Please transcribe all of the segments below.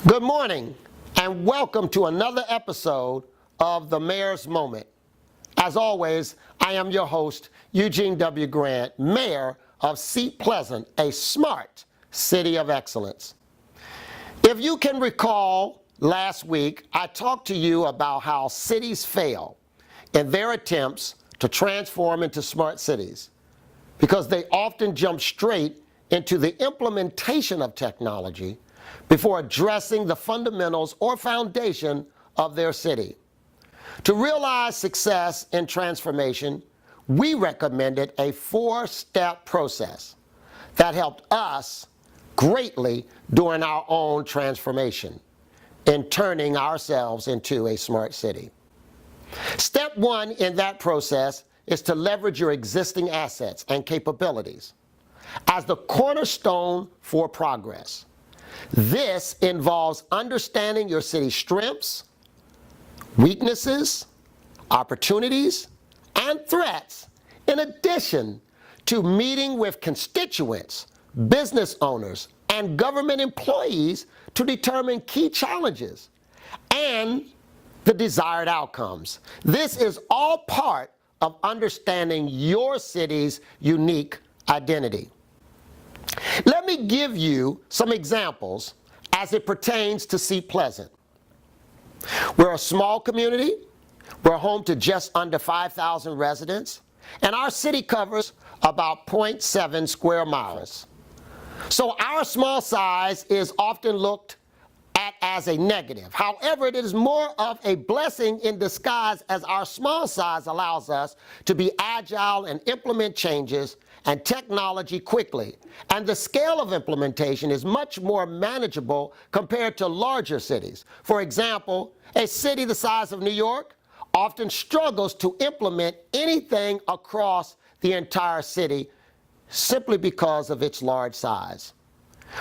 Good morning and welcome to another episode of the Mayor's Moment. As always, I am your host, Eugene W. Grant, Mayor of Seat Pleasant, a smart city of excellence. If you can recall, last week I talked to you about how cities fail in their attempts to transform into smart cities because they often jump straight into the implementation of technology before addressing the fundamentals or foundation of their city. To realize success in transformation, we recommended a 4-step process that helped us greatly during our own transformation in turning ourselves into a smart city. Step 1 in that process is to leverage your existing assets and capabilities as the cornerstone for progress. This involves understanding your city's strengths, weaknesses, opportunities, and threats, in addition to meeting with constituents, business owners, and government employees to determine key challenges and the desired outcomes. This is all part of understanding your city's unique identity. Let me give you some examples as it pertains to Seat Pleasant. We're a small community. We're home to just under 5,000 residents, and our city covers about 0.7 square miles. So our small size is often looked at as a negative. However, it is more of a blessing in disguise, as our small size allows us to be agile and implement changes and technology quickly. And the scale of implementation is much more manageable compared to larger cities. For example, a city the size of New York often struggles to implement anything across the entire city simply because of its large size.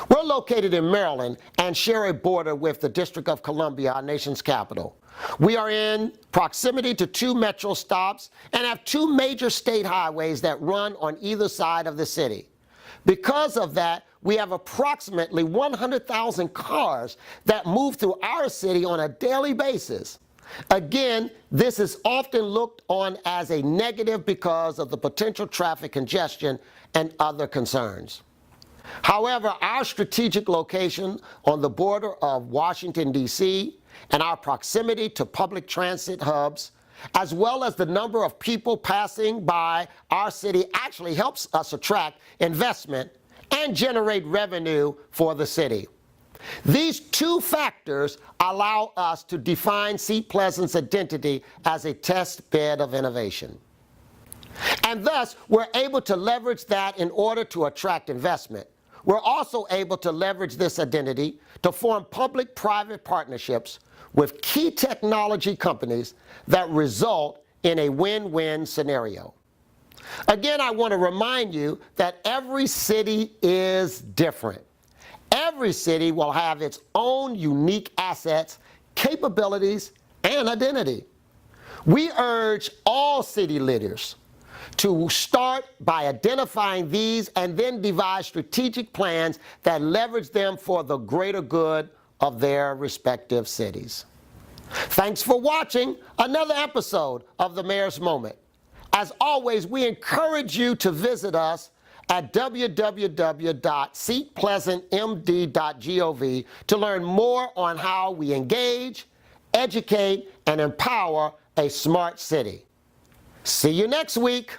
We're located in Maryland and share a border with the District of Columbia, our nation's capital. We are in proximity to 2 metro stops and have 2 major state highways that run on either side of the city. Because of that, we have approximately 100,000 cars that move through our city on a daily basis. Again, this is often looked on as a negative because of the potential traffic congestion and other concerns. However, our strategic location on the border of Washington, D.C., and our proximity to public transit hubs, as well as the number of people passing by our city, actually helps us attract investment and generate revenue for the city. These 2 factors allow us to define Seat Pleasant's identity as a test bed of innovation. And thus, we're able to leverage that in order to attract investment. We're also able to leverage this identity to form public-private partnerships with key technology companies that result in a win-win scenario. Again, I want to remind you that every city is different. Every city will have its own unique assets, capabilities, and identity. We urge all city leaders to start by identifying these and then devise strategic plans that leverage them for the greater good of their respective cities. Thanks for watching another episode of the Mayor's Moment. As always, we encourage you to visit us at www.seatpleasantmd.gov to learn more on how we engage, educate, and empower a smart city. See you next week.